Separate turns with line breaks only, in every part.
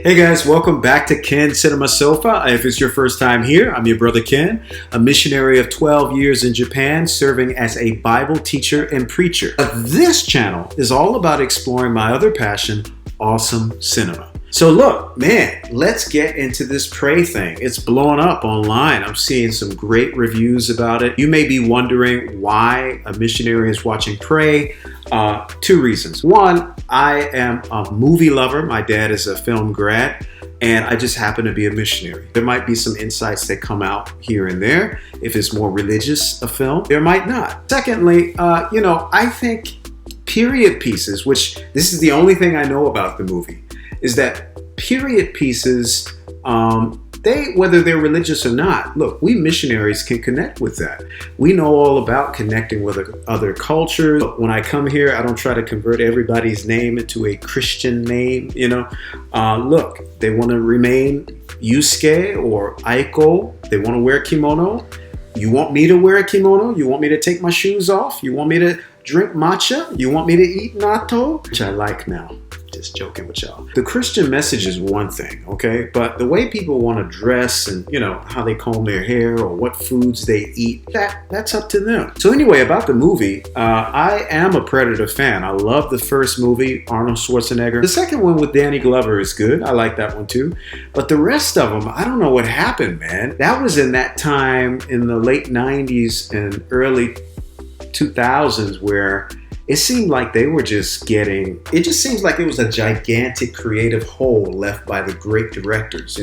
Hey guys, welcome back to Ken Cinema Sofa. If it's your first time here, I'm your brother Ken, a missionary of 12 years in Japan, serving as a Bible teacher and preacher. This channel is all about exploring my other passion, awesome cinema. So look, man, let's get into this Prey thing. It's blowing up online. I'm seeing some great reviews about it. You may be wondering why a missionary is watching Prey. Two reasons. One, I am a movie lover. My dad is a film grad, and I just happen to be a missionary. There might be some insights that come out here and there. If it's more religious, a film, there might not. Secondly, I think period pieces, which this is the only thing I know about the movie, is that period pieces, whether they're religious or not, look, we missionaries can connect with that. We know all about connecting with other cultures. When I come here, I don't try to convert everybody's name into a Christian name, Look, they want to remain Yusuke or Aiko. They want to wear kimono. You want me to wear a kimono? You want me to take my shoes off? You want me to drink matcha? You want me to eat natto? Which I like now. Just joking with y'all. The Christian message is one thing, okay? But the way people want to dress and, how they comb their hair or what foods they eat, that's up to them. So anyway, about the movie, I am a Predator fan. I love the first movie, Arnold Schwarzenegger. The second one with Danny Glover is good. I like that one too. But the rest of them, I don't know what happened, man. That was in that time in the late 90s and early 2000s where it seemed like they were it just seems like it was a gigantic creative hole left by the great directors,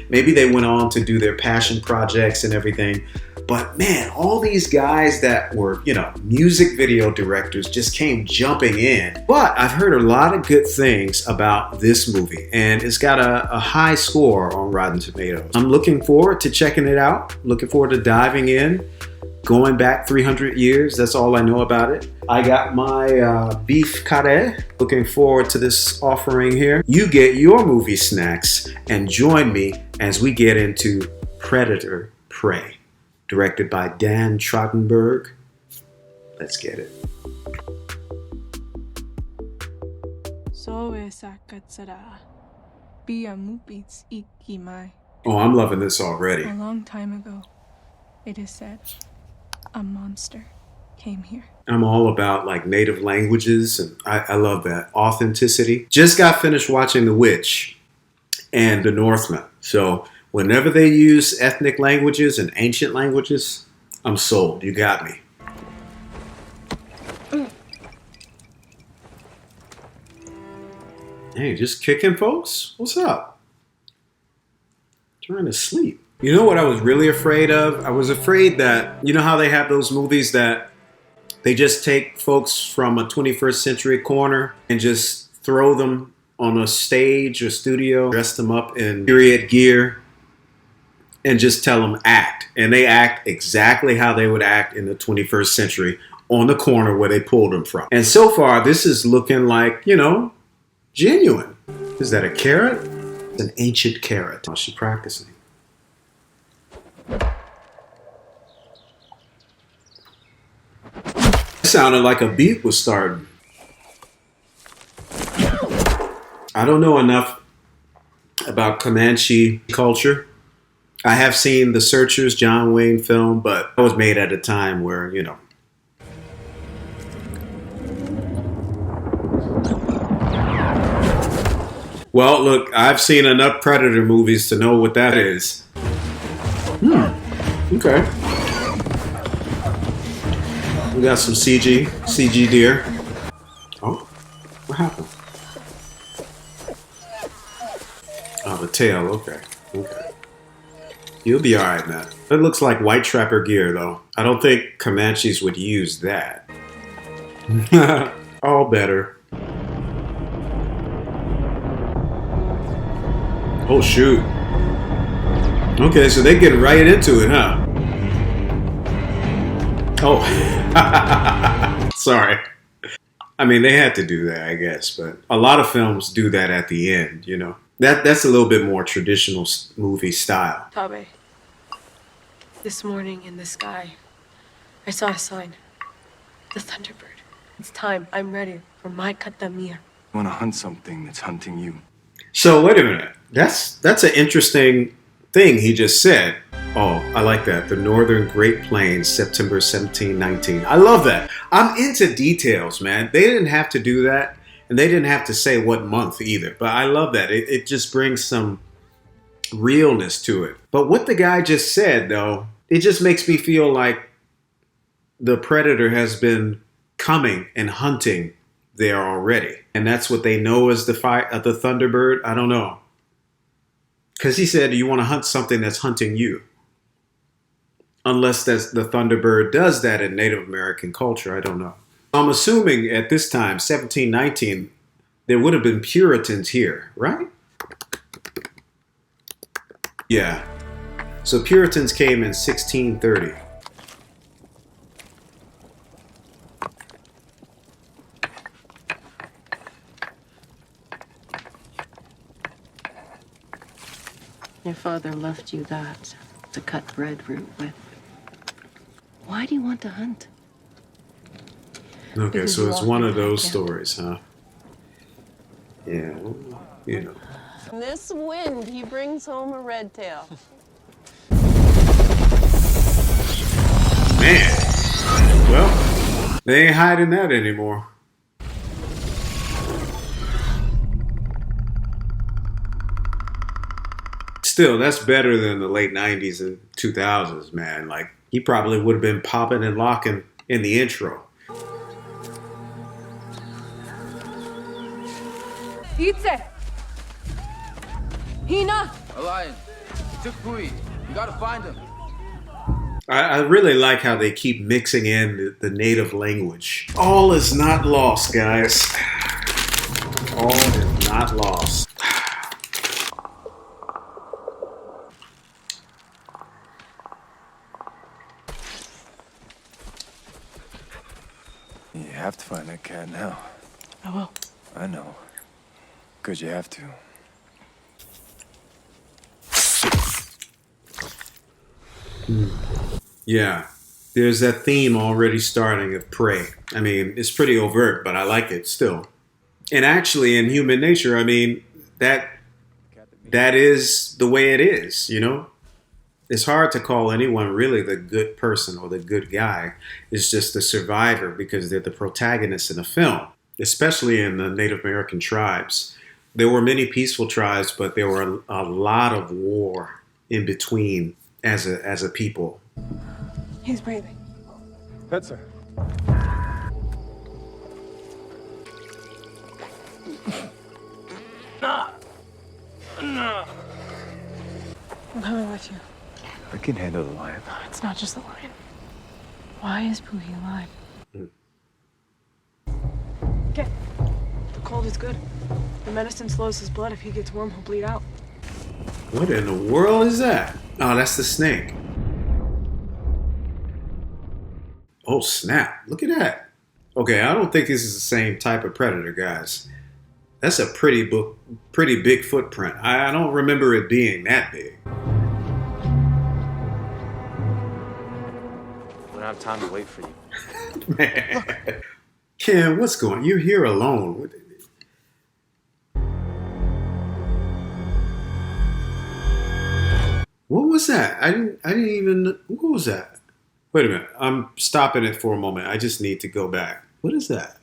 Maybe they went on to do their passion projects and everything. But man, all these guys that were, music video directors just came jumping in. But I've heard a lot of good things about this movie, and it's got a high score on Rotten Tomatoes. I'm looking forward to checking it out, looking forward to diving in. Going back 300 years, that's all I know about it. I got my beef carré. Looking forward to this offering here. You get your movie snacks and join me as we get into Predator Prey, directed by Dan Trachtenberg. Let's get it. Oh, I'm loving this already.
A long time ago, it is said, a monster came here.
I'm all about native languages, and I love that authenticity. Just got finished watching The Witch and The Northman. So whenever they use ethnic languages and ancient languages, I'm sold. You got me. Hey, just kicking folks? What's up? Trying to sleep. You know what I was really afraid of? I was afraid that, how they have those movies that they just take folks from a 21st century corner and just throw them on a stage or studio, dress them up in period gear, and just tell them act. And they act exactly how they would act in the 21st century on the corner where they pulled them from. And so far, this is looking like, genuine. Is that a carrot? It's an ancient carrot. Oh, she's practicing. It sounded like a beat was starting. I don't know enough about Comanche culture. I have seen The Searchers, John Wayne film, but it was made at a time where, Well, look, I've seen enough Predator movies to know what that is. Okay. We got some CG deer. Oh, what happened? Oh, the tail, okay. You'll be alright, man. That looks like white trapper gear, though. I don't think Comanches would use that. All better. Oh, shoot. Okay, so they get right into it, huh? Oh, sorry. I mean, they had to do that, I guess, but a lot of films do that at the end, That's a little bit more traditional movie style.
Tabe, this morning in the sky, I saw a sign. The Thunderbird. It's time. I'm ready for my katamia.
You want to hunt something that's hunting you.
So, wait a minute. That's an interesting thing he just said. Oh, I like that. The Northern Great Plains, September 1719. I love that. I'm into details, man. They didn't have to do that, and they didn't have to say what month either. But I love that. It just brings some realness to it. But what the guy just said, though, it just makes me feel like the predator has been coming and hunting there already. And that's what they know as the Thunderbird. I don't know. Because he said you want to hunt something that's hunting you. Unless that's the Thunderbird does that in Native American culture. I don't know. I'm assuming at this time, 1719, there would have been Puritans here, right? Yeah. So Puritans came in 1630.
Your father left you that to cut breadroot with. Why do you want to hunt?
Okay,
Because
so
you
it's
walk
one
the
of those
path, yeah.
stories, huh? Yeah, well, you know.
In this wind, he brings home a red tail.
Man. Well, they ain't hiding that anymore. Still, that's better than the late 90s and 2000s, man. Like, he probably would have been popping and locking in the intro.
Itse! Hina!
A lion. He took Pui. You gotta find him.
I really like how they keep mixing in the native language. All is not lost, guys. All is not lost.
You have to find that cat now.
I will.
I know. Because you have to.
Yeah, there's that theme already starting of prey. I mean, it's pretty overt, but I like it still. And actually, in human nature, I mean, that is the way it is, you know? It's hard to call anyone really the good person or the good guy. It's just the survivor because they're the protagonists in a film, especially in the Native American tribes. There were many peaceful tribes, but there were a lot of war in between as a people.
He's breathing.
That's her.
I'm coming with you.
I can handle the lion.
It's not just the lion. Why is Puhi alive? Get. The cold is good. The medicine slows his blood. If he gets warm, he'll bleed out.
What in the world is that? Oh, that's the snake. Oh, snap. Look at that. Okay, I don't think this is the same type of predator, guys. That's a pretty big footprint. I don't remember it being that big.
We don't have time to wait for you.
Man. Ken, what's going on? You're here alone. What was that? I didn't even. What was that? Wait a minute. I'm stopping it for a moment. I just need to go back. What is that?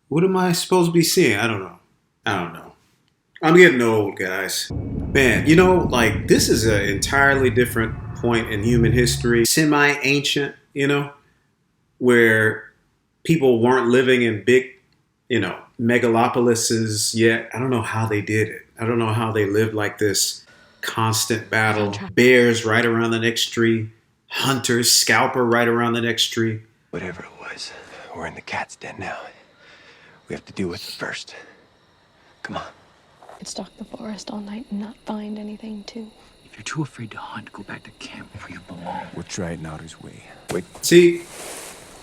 What am I supposed to be seeing? I don't know. I'm getting old, guys. Man, you know, like, this is an entirely different point in human history. Semi-ancient, you know, where people weren't living in big, you know, megalopolises yet. I don't know how they did it. I don't know how they lived like this. Constant battle. Bears right around the next tree. Hunters, scalper right around the next tree.
Whatever it was, we're in the cat's den now. We have to deal with it first. Come on.
Could stalk the forest all night and not find anything, too.
If you're too afraid to hunt, go back to camp where you belong.
We'll try it out his way. Wait.
See,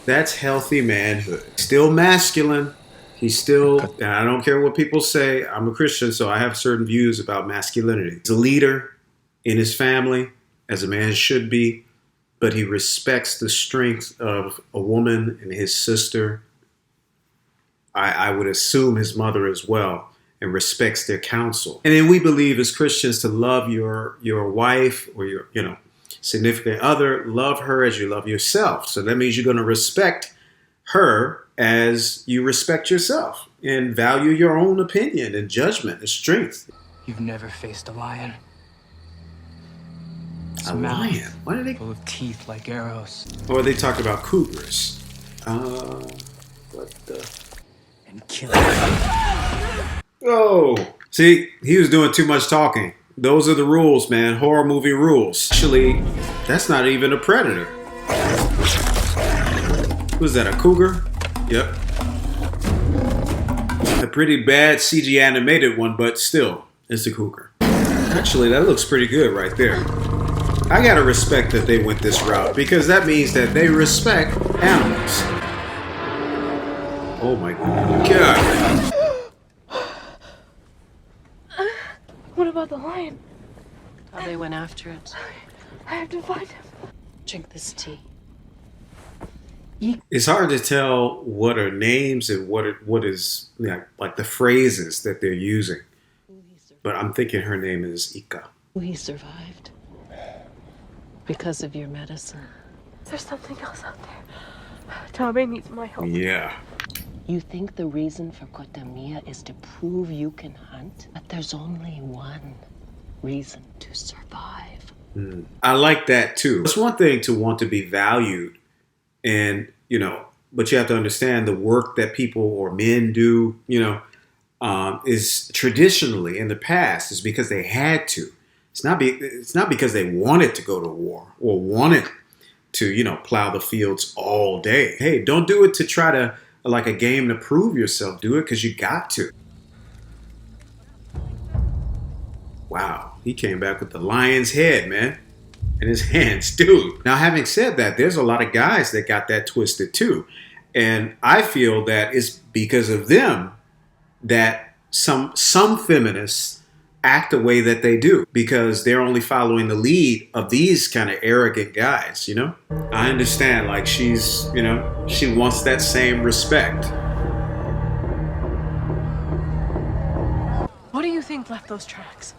that's healthy manhood. Still masculine. He's still, and I don't care what people say. I'm a Christian, so I have certain views about masculinity. He's a leader in his family, as a man should be, but he respects the strength of a woman and his sister. I would assume his mother as well. and respects their counsel. And then we believe as Christians to love your wife or your, significant other, love her as you love yourself. So that means you're going to respect her as you respect yourself and value your own opinion and judgment and strength.
You've never faced a lion.
A lion? Why did they?
Full of teeth like arrows.
Or they talk about cougars. What the?
And kill.
Oh, see, he was doing too much talking. Those are the rules, man. Horror movie rules. Actually, that's not even a predator. Was that, a cougar? Yep. A pretty bad CG animated one, but still, it's a cougar. Actually, that looks pretty good right there. I gotta respect that they went this route because that means that they respect animals. Oh my God.
What about the lion?
How they went after it.
I have to find him.
Drink this tea.
It's hard to tell what are names and what is like the phrases that they're using. But I'm thinking her name is Ika.
He survived. Because of your medicine.
There's something else out there. Tommy needs my help.
Yeah.
You think the reason for Kotamia is to prove you can hunt? But there's only one reason to survive.
I like that too. It's one thing to want to be valued and, but you have to understand the work that people or men do, is traditionally in the past is because they had to. It's not because they wanted to go to war or wanted to, plow the fields all day. Hey, don't do it to try to, like a game to prove yourself. Do it because you got to. Wow, he came back with the lion's head, man, in his hands, dude. Now, having said that, there's a lot of guys that got that twisted too. And I feel that it's because of them that some feminists act the way that they do because they're only following the lead of these kind of arrogant guys, I understand, like she's, she wants that same respect.
What do you think left those tracks?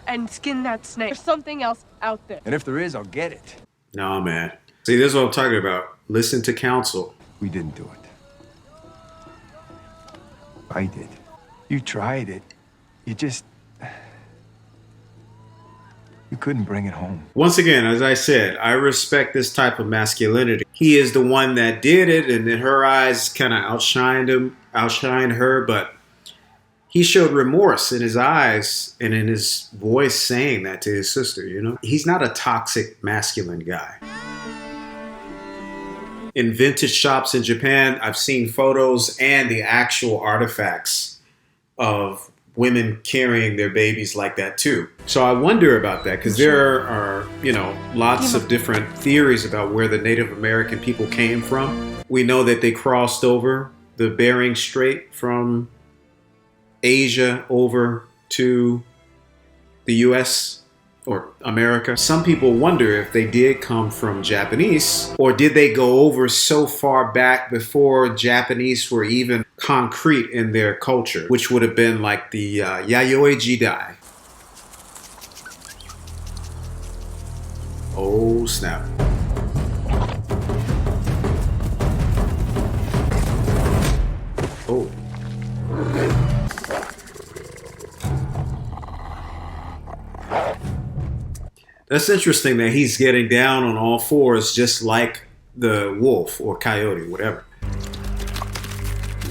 And skinned that snake? There's something else out there.
And if there is, I'll get it.
No, man. See, this is what I'm talking about. Listen to counsel.
We didn't do it. I did. You tried it. You couldn't bring it home.
Once again, as I said, I respect this type of masculinity. He is the one that did it, and in her eyes kind of outshined her, but he showed remorse in his eyes and in his voice saying that to his sister, He's not a toxic masculine guy. In vintage shops in Japan, I've seen photos and the actual artifacts of women carrying their babies like that too. So I wonder about that because there are, lots of different theories about where the Native American people came from. We know that they crossed over the Bering Strait from Asia over to the US or America. Some people wonder if they did come from Japanese or did they go over so far back before Japanese were even concrete in their culture, which would have been like the Yayoi Jidai. Oh, snap. Oh. That's interesting that he's getting down on all fours just like the wolf or coyote, whatever.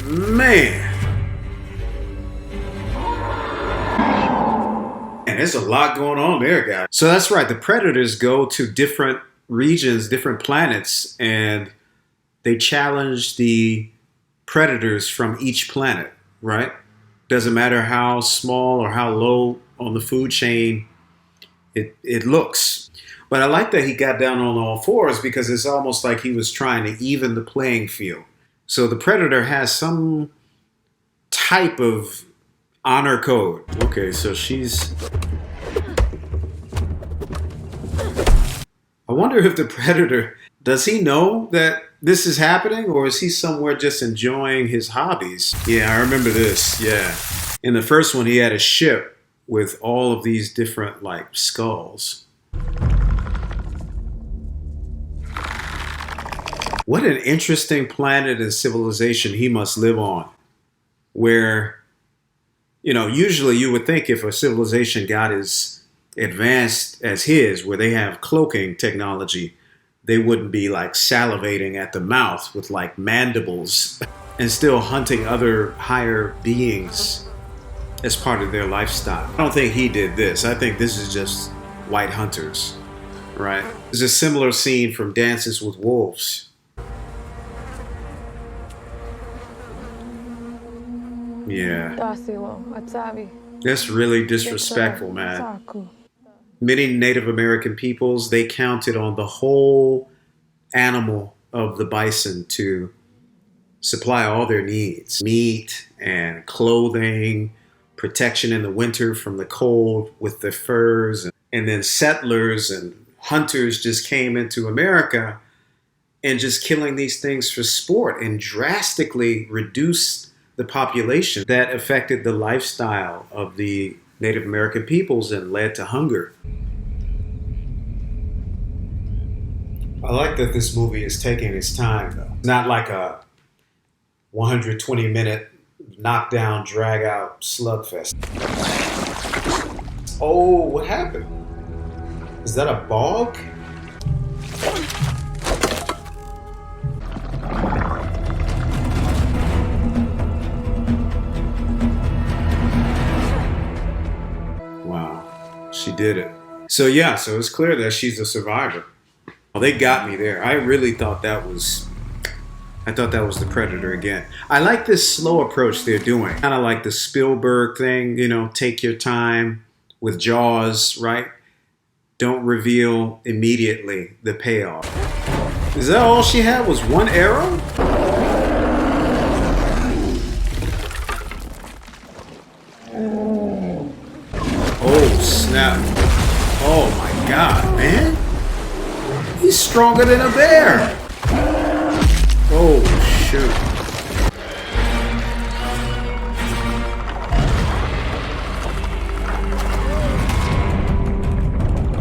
Man. And there's a lot going on there, guys. So that's right. The predators go to different regions, different planets, and they challenge the predators from each planet, right? Doesn't matter how small or how low on the food chain it looks. But I like that he got down on all fours because it's almost like he was trying to even the playing field. So the predator has some type of honor code. Okay, so she's... I wonder if the predator, does he know that this is happening, or is he somewhere just enjoying his hobbies? Yeah, I remember this. Yeah. In the first one, he had a ship with all of these different, like, skulls. What an interesting planet and civilization he must live on, where, you know, usually you would think if a civilization got as advanced as his, where they have cloaking technology, they wouldn't be like salivating at the mouth with like mandibles and still hunting other higher beings as part of their lifestyle. I don't think he did this. I think this is just white hunters, right? There's a similar scene from Dances with Wolves. Yeah. That's really disrespectful, man. Many Native American peoples, they counted on the whole animal of the bison to supply all their needs. Meat and clothing, protection in the winter from the cold with the furs. And then settlers and hunters just came into America and just killing these things for sport and drastically reduced the population. That affected the lifestyle of the Native American peoples and led to hunger. I like that this movie is taking its time, though. It's not like a 120-minute knockdown, drag-out slugfest. Oh, what happened? Is that a bog? She did it. So yeah, so it's clear that she's a survivor. Well, they got me there. I really thought that was the Predator again. I like this slow approach they're doing. Kind of like the Spielberg thing, you know, take your time with Jaws, right? Don't reveal immediately the payoff. Is that all she had, was one arrow? Oh, snap. Oh, my God, man. He's stronger than a bear. Oh, shoot.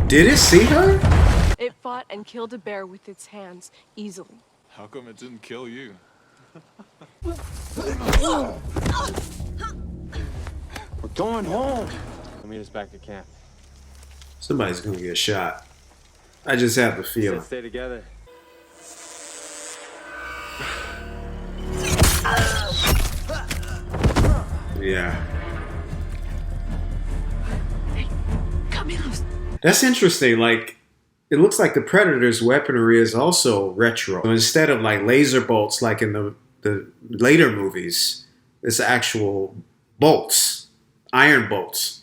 Did it see her?
It fought and killed a bear with its hands easily.
How come it didn't kill you?
We're going home. Meet us back at camp.
Somebody's gonna get shot. I just have the feeling.
Stay together.
Yeah.
Hey, cut me loose.
That's interesting. Like, it looks like the Predator's weaponry is also retro. So instead of like laser bolts like in the later movies, it's actual bolts, iron bolts.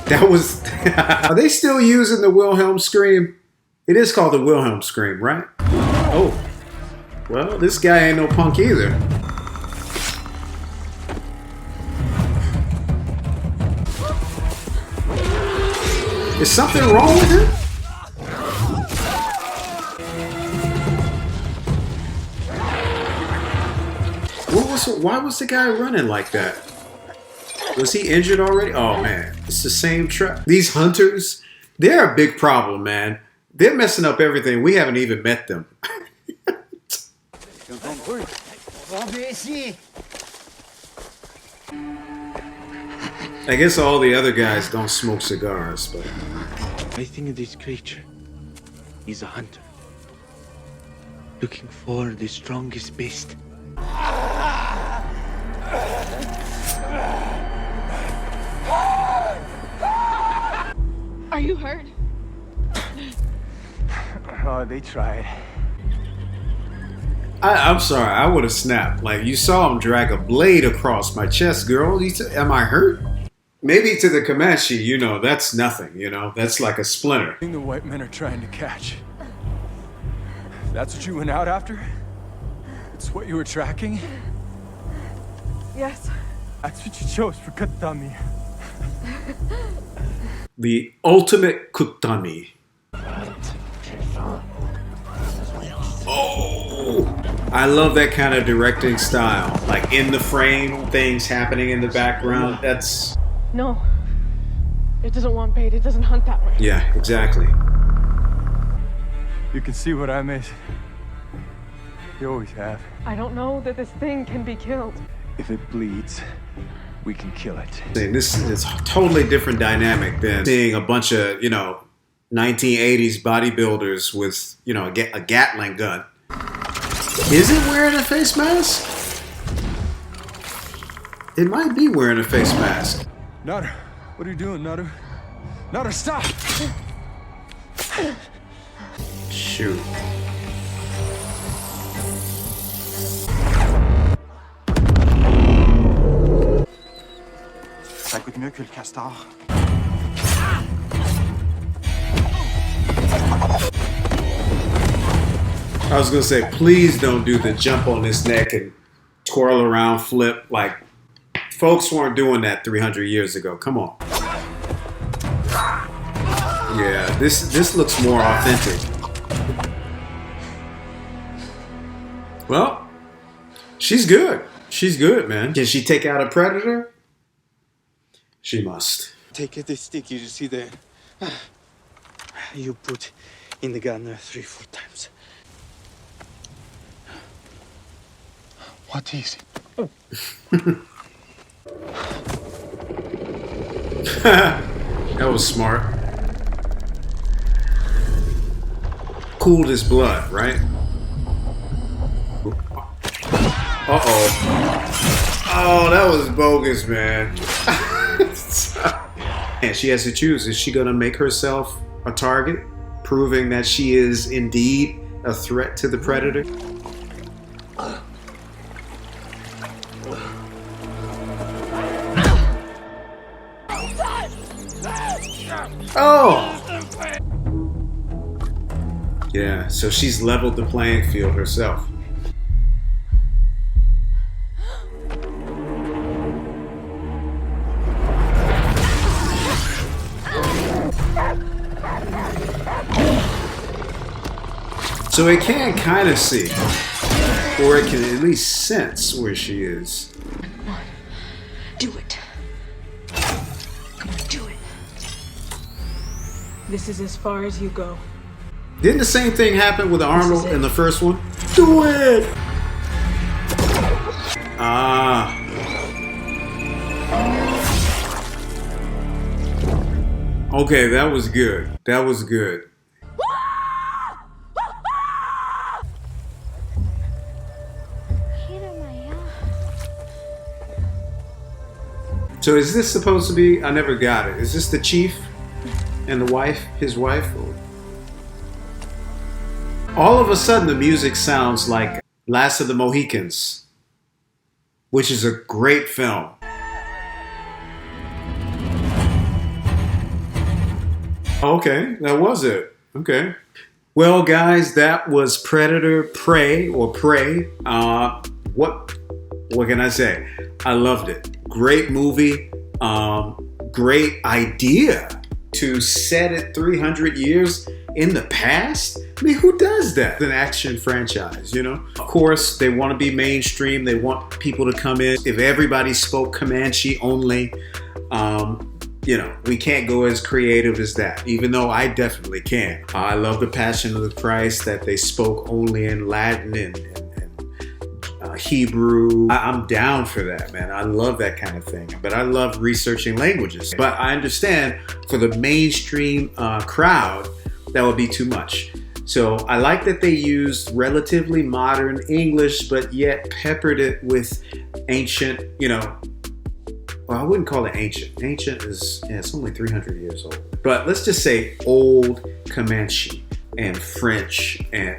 That was... Are they still using the Wilhelm scream? It is called the Wilhelm scream, right? Oh. Well, this guy ain't no punk either. Is something wrong with him? Why was the guy running like that? Was he injured already? Oh man, it's the same truck. These hunters, they're a big problem, man. They're messing up everything. We haven't even met them. I guess all the other guys don't smoke cigars, but...
I think this creature is a hunter, looking for the strongest beast.
Are you hurt?
Oh, they tried.
I'm sorry, I would have snapped. Like, you saw him drag a blade across my chest, girl. You said, am I hurt? Maybe to the Comanche, you know, that's nothing, you know? That's like a splinter.
The white men are trying to catch. That's what you went out after? It's what you were tracking?
Yes.
That's what you chose for Katami.
The ultimate Kutami. I love that kind of directing style. Like in the frame, things happening in the background. That's...
No. It doesn't want bait. It doesn't hunt that way.
Yeah, exactly.
You can see what I made. You always have.
I don't know that this thing can be killed.
If it bleeds, we can kill it.
This is a totally different dynamic than seeing a bunch of, 1980s bodybuilders with, a Gatling gun. Is it wearing a face mask? It might be wearing a face mask.
Nutter, what are you doing, Nutter? Nutter, stop!
Shoot.
Ça coûte mieux que le castor.
I was gonna say, please don't do the jump on his neck and twirl around, flip. Like, folks weren't doing that 300 years ago. Come on. Yeah, this looks more authentic. Well, she's good. She's good, man. Can she take out a predator? She must.
Take the stick you see there. You put in the gun 3-4 times. What is it?
That was smart. Cooled his blood, right? Uh-oh. Oh, that was bogus, man. And she has to choose. Is she going to make herself a target, proving that she is indeed a threat to the predator? Oh! Yeah, so she's leveled the playing field herself. So it can kind of see, or it can at least sense where she is.
Come on, do it. Come on, do it.
This is as far as you go.
Didn't the same thing happen with Arnold in the first one? Do it! Ah. Okay, that was good. That was good. So is this supposed to be, I never got it. Is this the chief and the wife, his wife? All of a sudden the music sounds like Last of the Mohicans, which is a great film. Okay, that was it. Okay. Well, guys, that was Predator, Prey, or Prey. What can I say? I loved it. Great movie. Great idea to set it 300 years in the past. I mean, who does that? An action franchise, you know? Of course, they want to be mainstream. They want people to come in. If everybody spoke Comanche only, we can't go as creative as that, even though I definitely can. I love the Passion of the Christ that they spoke only in Latin and Hebrew. I'm down for that, man. I love that kind of thing. But I love researching languages. But I understand for the mainstream crowd, that would be too much. So I like that they used relatively modern English, but yet peppered it with ancient, well, I wouldn't call it ancient. Ancient is, it's only 300 years old. But let's just say old Comanche and French. And,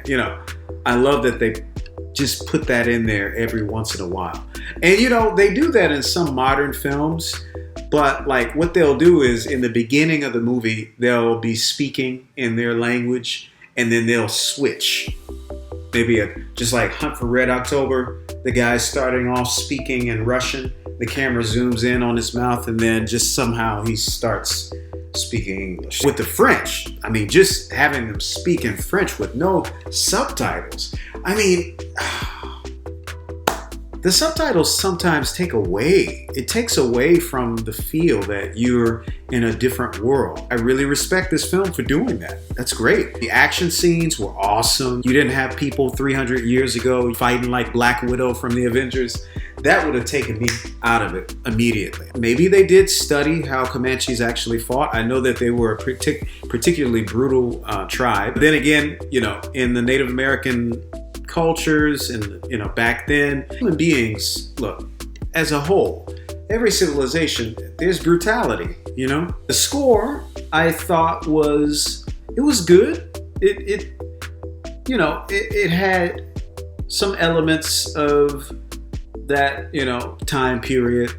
I love that they just put that in there every once in a while. And, they do that in some modern films. But like what they'll do is in the beginning of the movie, they'll be speaking in their language and then they'll switch. Maybe just like Hunt for Red October, the guy's starting off speaking in Russian. The camera zooms in on his mouth and then just somehow he starts speaking English. With the French, I mean, just having them speak in French with no subtitles. I mean, The subtitles sometimes take away. It takes away from the feel that you're in a different world. I really respect this film for doing that. That's great. The action scenes were awesome. You didn't have people 300 years ago fighting like Black Widow from the Avengers. That would have taken me out of it immediately. Maybe they did study how Comanches actually fought. I know that they were a particularly brutal tribe. But then again, you know, in the Native American cultures and, you know, back then, human beings, look, as a whole, every civilization, there's brutality, you know? The score, I thought it was good. It had some elements of that, you know, time period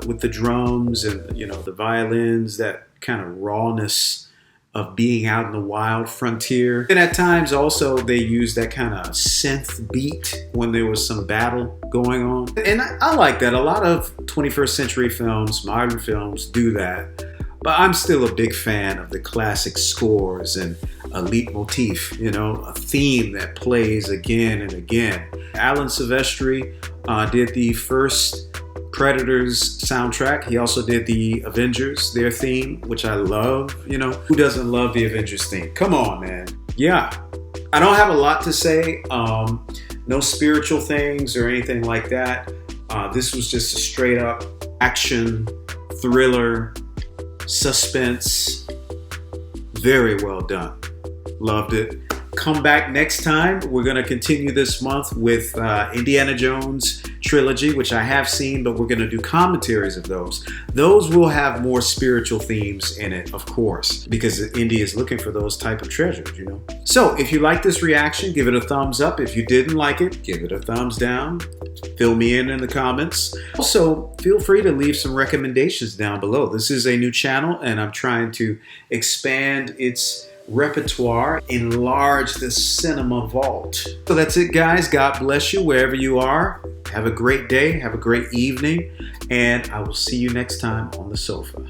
with the drums and, you know, the violins, that kind of rawness of being out in the wild frontier. And at times also they used that kind of synth beat when there was some battle going on. And I like that. A lot of 21st century films, modern films do that. But I'm still a big fan of the classic scores and a leitmotif, you know, a theme that plays again and again. Alan Silvestri did the first Predators soundtrack. He also did the Avengers, their theme, which I love. You know, who doesn't love the Avengers theme? Come on, man. Yeah. I don't have a lot to say. No spiritual things or anything like that. This was just a straight up action, thriller, suspense. Very well done. Loved it. Come back next time. We're going to continue this month with Indiana Jones trilogy, which I have seen, but we're going to do commentaries of those. Those will have more spiritual themes in it, of course, because India is looking for those type of treasures, you know. So if you like this reaction, give it a thumbs up. If you didn't like it, give it a thumbs down. Fill me in the comments. Also, feel free to leave some recommendations down below. This is a new channel, and I'm trying to expand its repertoire, enlarge the cinema vault. So that's it, guys. God bless you wherever you are. Have a great day, have a great evening, and I will see you next time on the sofa.